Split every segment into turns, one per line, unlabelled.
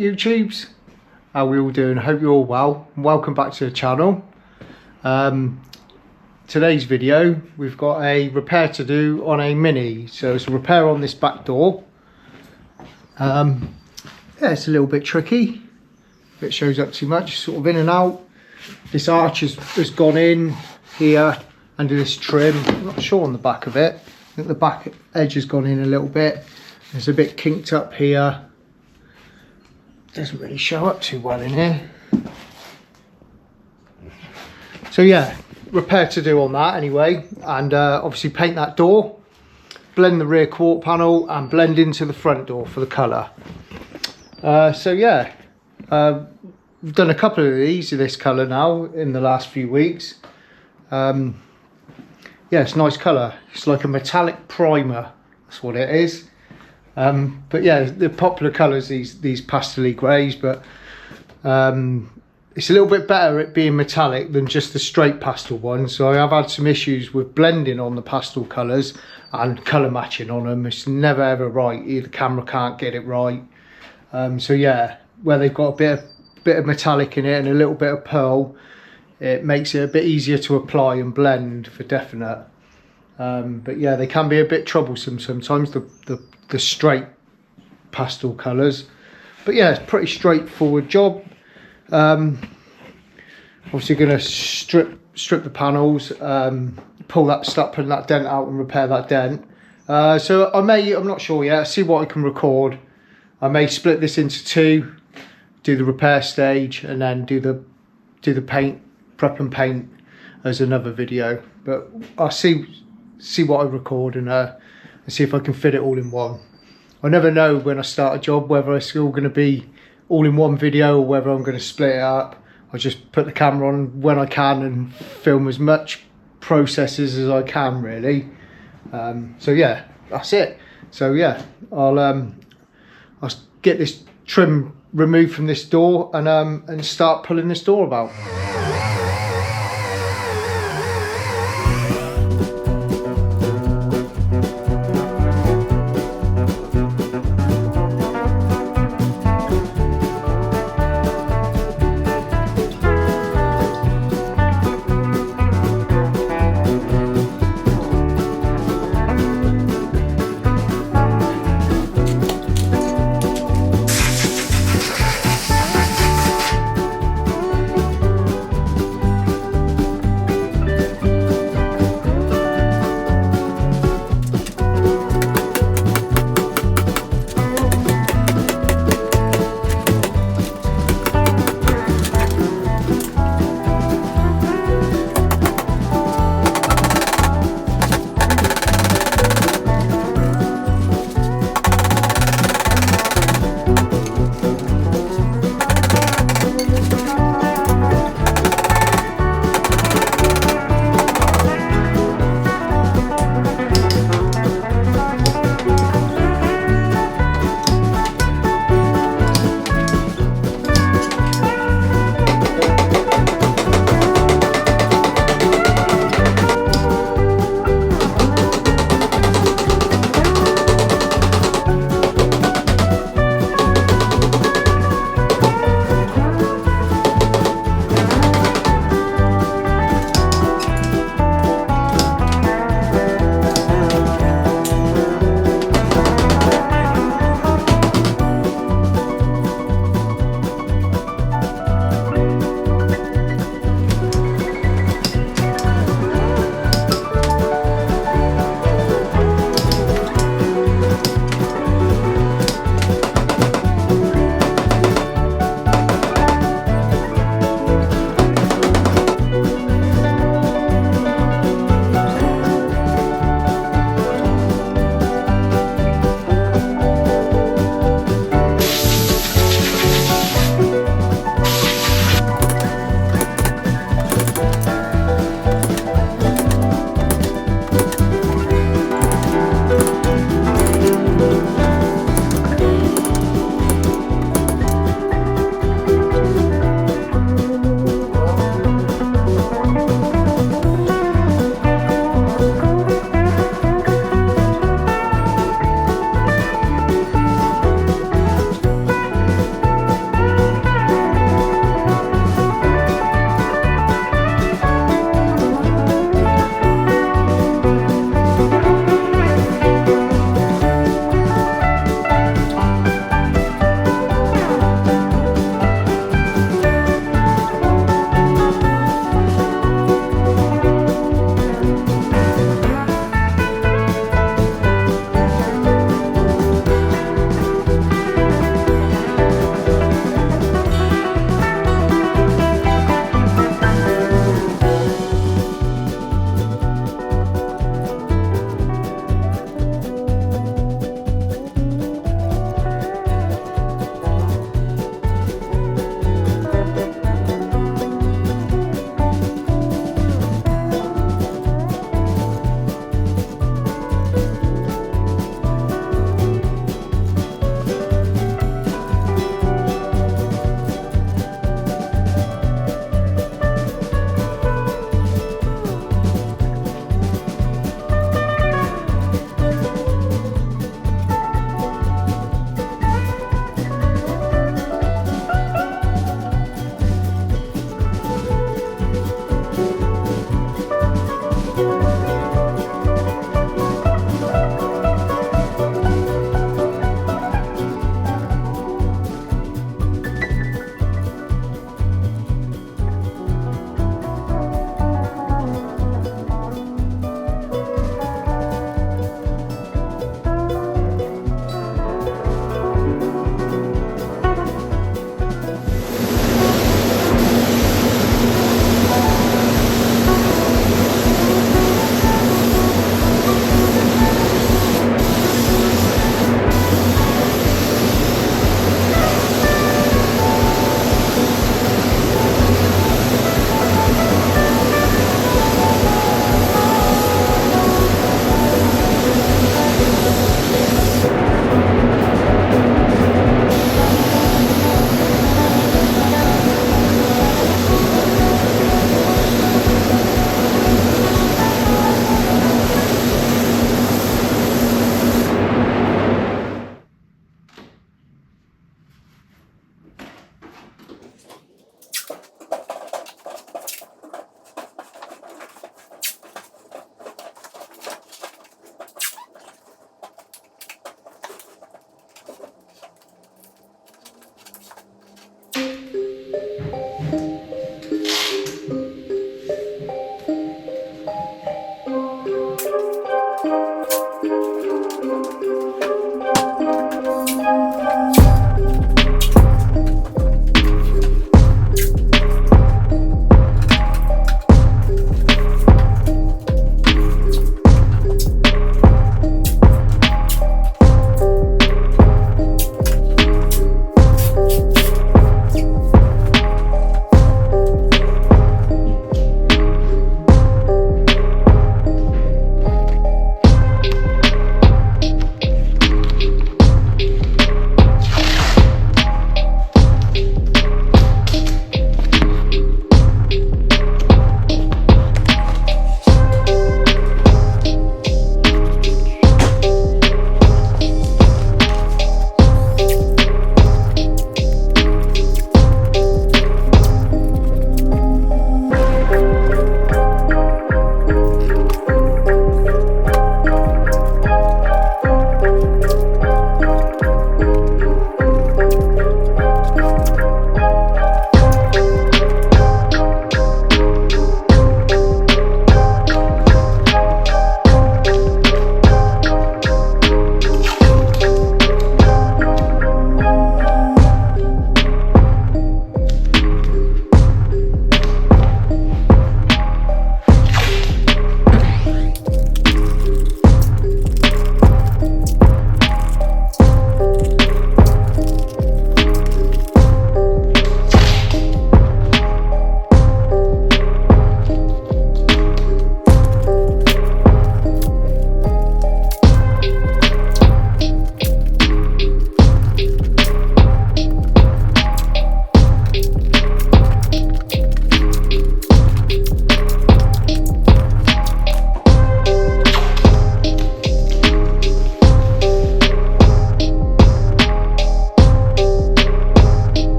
YouTubes? How are we all doing? Hope you're all well. Welcome back to the channel. Today's video, we've got a repair to do on a Mini. So it's a repair on this back door. Yeah, it's a little bit tricky. If it shows up too much, sort of in and out. This arch has gone in here under this trim. I'm not sure on the back of it. I think the back edge has gone in a little bit. It's a bit kinked up here. Doesn't really show up too well in here. So yeah, repair to do on that anyway, and obviously paint that door, blend the rear quarter panel and blend into the front door for the colour. So yeah, we've done a couple of these of this colour now in the last few weeks. Yeah, it's a nice colour. It's like a metallic primer, that's what it is. But yeah, the popular colours, these pastel-y greys, but it's a little bit better at being metallic than just the straight pastel one. So I have had some issues with blending on the pastel colours and colour matching on them. It's never ever right. The camera can't get it right. So yeah, where they've got a bit of metallic in it and a little bit of pearl, it makes it a bit easier to apply and blend for definite. But yeah, they can be a bit troublesome sometimes, the straight pastel colours. But yeah, it's a pretty straightforward job. Obviously going to strip the panels, start pulling that dent out and repair that dent. So I'm not sure yet, see what I can record. I may split this into two, do the repair stage and then do the paint, prep and paint as another video. But I'll see what I record and see if I can fit it all in one. I never know when I start a job whether it's all going to be all in one video or whether I'm going to split it up. I just put the camera on when I can and film as much processes as I can, really. So yeah, that's it. So yeah, I'll get this trim removed from this door and start pulling this door about.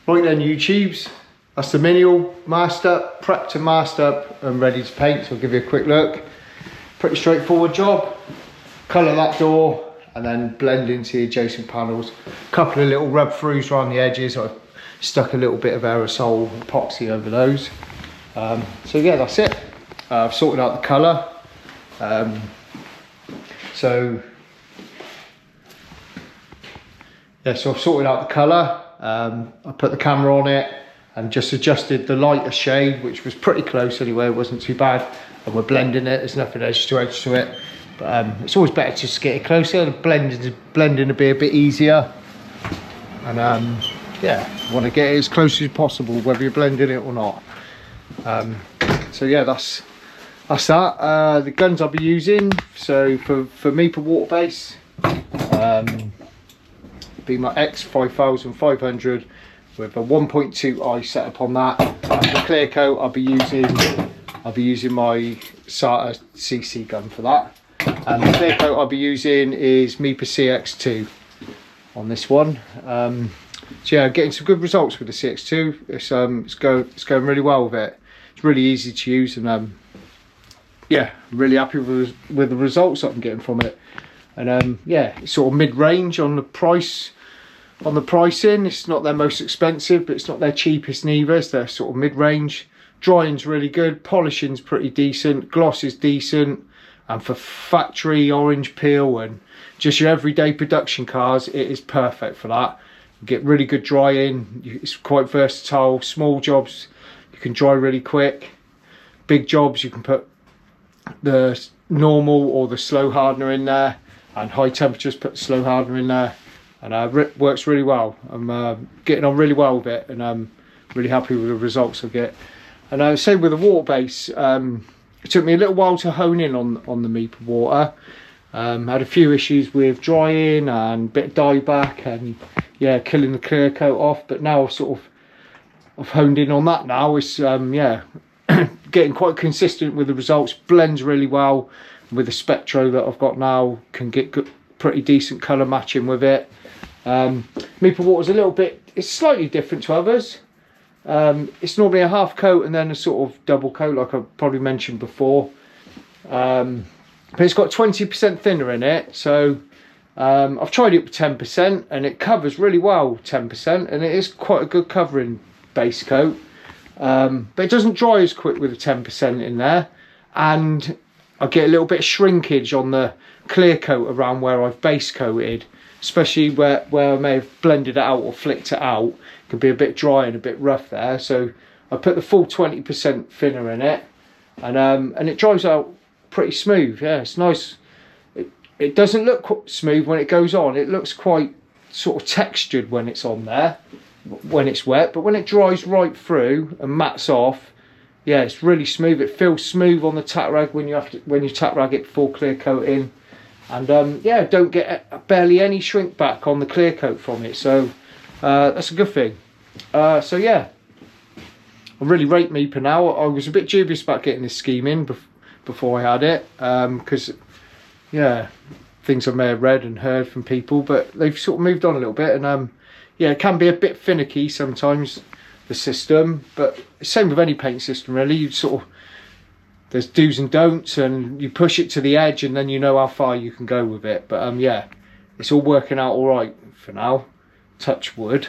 Right then, YouTubes, that's the Mini all masked up, prepped and masked up and ready to paint. So I'll give you a quick look. Pretty straightforward job. Colour that door and then blend into the adjacent panels. A couple of little rub throughs around the edges. I've stuck a little bit of aerosol epoxy over those. So yeah, that's it. I've sorted out the colour. So I've sorted out the colour. I put the camera on it and just adjusted the lighter shade, which was pretty close anyway, it wasn't too bad. And we're blending it, there's nothing edge to it. But it's always better to just get it closer, the blending to be a bit easier. And yeah, want to get it as close as possible, whether you're blending it or not. So yeah, that's that. The guns I'll be using, so for Mipa Waterbase, be my X5500 with a 1.2i setup on that. And the clear coat I'll be using my Sata CC gun for that. And the clear coat I'll be using is Mipa CX2 on this one. So yeah, getting some good results with the CX2. It's going really well with it. It's really easy to use, and yeah, I'm really happy with the results that I'm getting from it. And yeah, it's sort of mid-range on the price. On the pricing, it's not their most expensive, but it's not their cheapest neither. It's their sort of mid-range. Drying's really good, polishing's pretty decent, gloss is decent, and for factory orange peel and just your everyday production cars, it is perfect for that. You get really good drying. It's quite versatile. Small jobs you can dry really quick. Big jobs you can put the normal or the slow hardener in there, and high temperatures put the slow hardener in there. And it works really well. I'm getting on really well with it, and I'm really happy with the results I get. And same with the Waterbase. It took me a little while to hone in on the Mipa water. Had a few issues with drying and a bit of dieback, and yeah, killing the clear coat off. But now I've honed in on that now. It's yeah, getting quite consistent with the results. Blends really well with the Spectro that I've got now. Can get good, pretty decent colour matching with it. Mipa water's a little bit, it's slightly different to others. It's normally a half coat and then a sort of double coat, like I probably mentioned before. But it's got 20% thinner in it, so I've tried it with 10% and it covers really well, 10%, and it is quite a good covering base coat. But it doesn't dry as quick with the 10% in there, and I get a little bit of shrinkage on the clear coat around where I've base coated, especially where I may have blended it out or flicked it out. It can be a bit dry and a bit rough there, so I put the full 20% thinner in it, and it dries out pretty smooth. Yeah, it's nice. It doesn't look smooth when it goes on. It looks quite sort of textured when it's on there, when it's wet, but when it dries right through and mats off, yeah, it's really smooth. It feels smooth on the tack rag when you tack rag it before clear coating. And yeah, don't get barely any shrink back on the clear coat from it, so that's a good thing. So yeah, I really rate Mipa now. I was a bit dubious about getting this scheme in before I had it, because yeah, things I may have read and heard from people, but they've sort of moved on a little bit, and yeah, it can be a bit finicky sometimes, the system, but same with any paint system really. You sort of, there's do's and don'ts, and you push it to the edge and then you know how far you can go with it. But yeah, it's all working out all right for now, touch wood.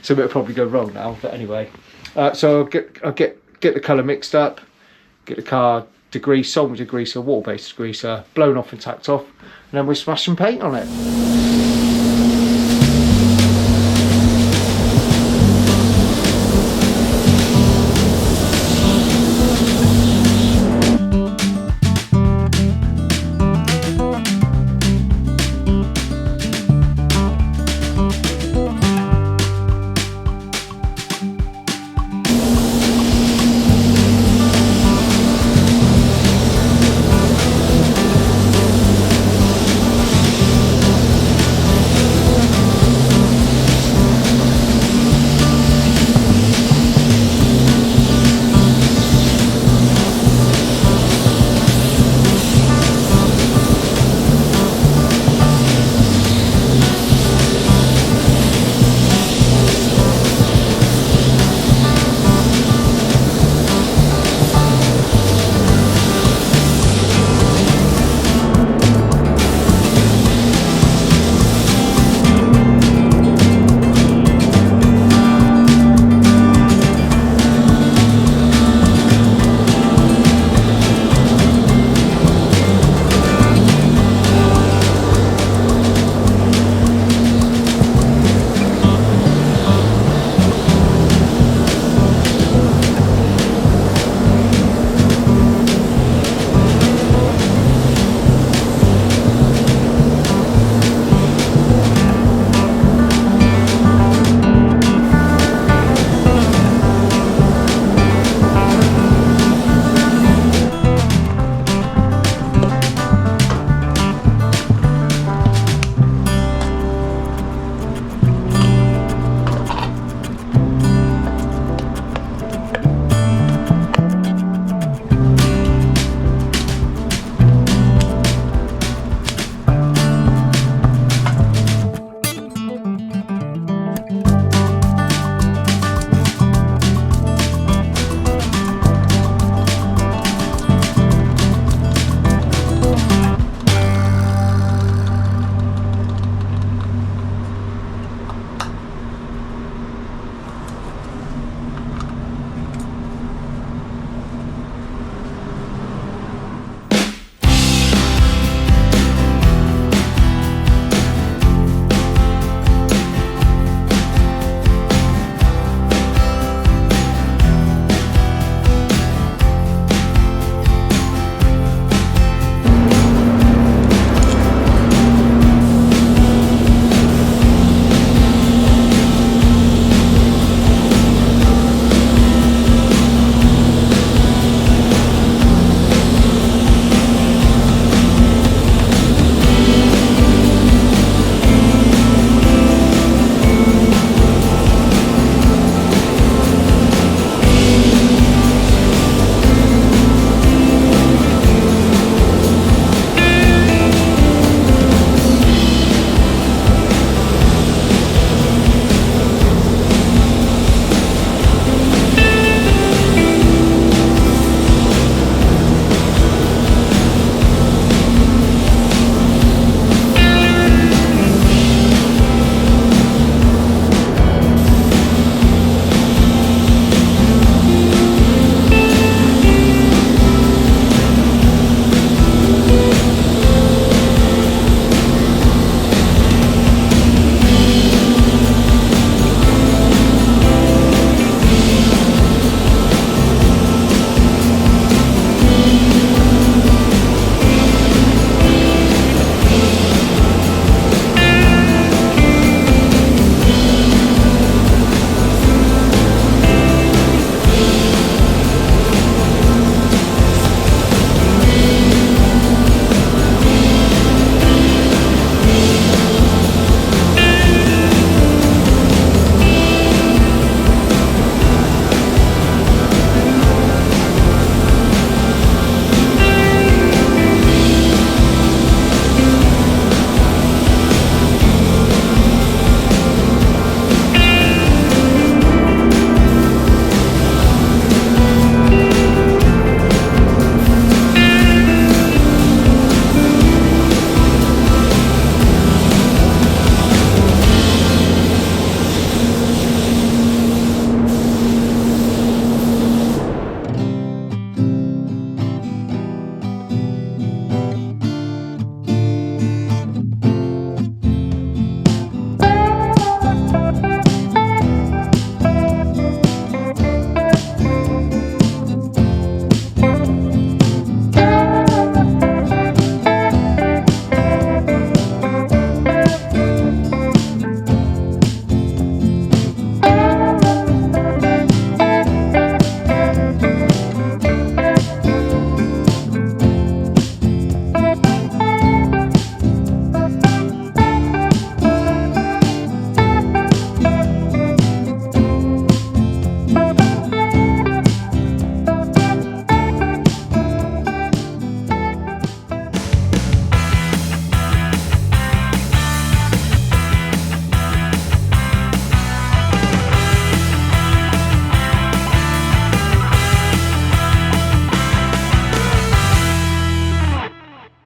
So it'll probably go wrong now, but anyway. So I'll get the colour mixed up, get the car degreased, solvent degreaser, water-based degreaser, blown off and tacked off, and then we'll smash some paint on it.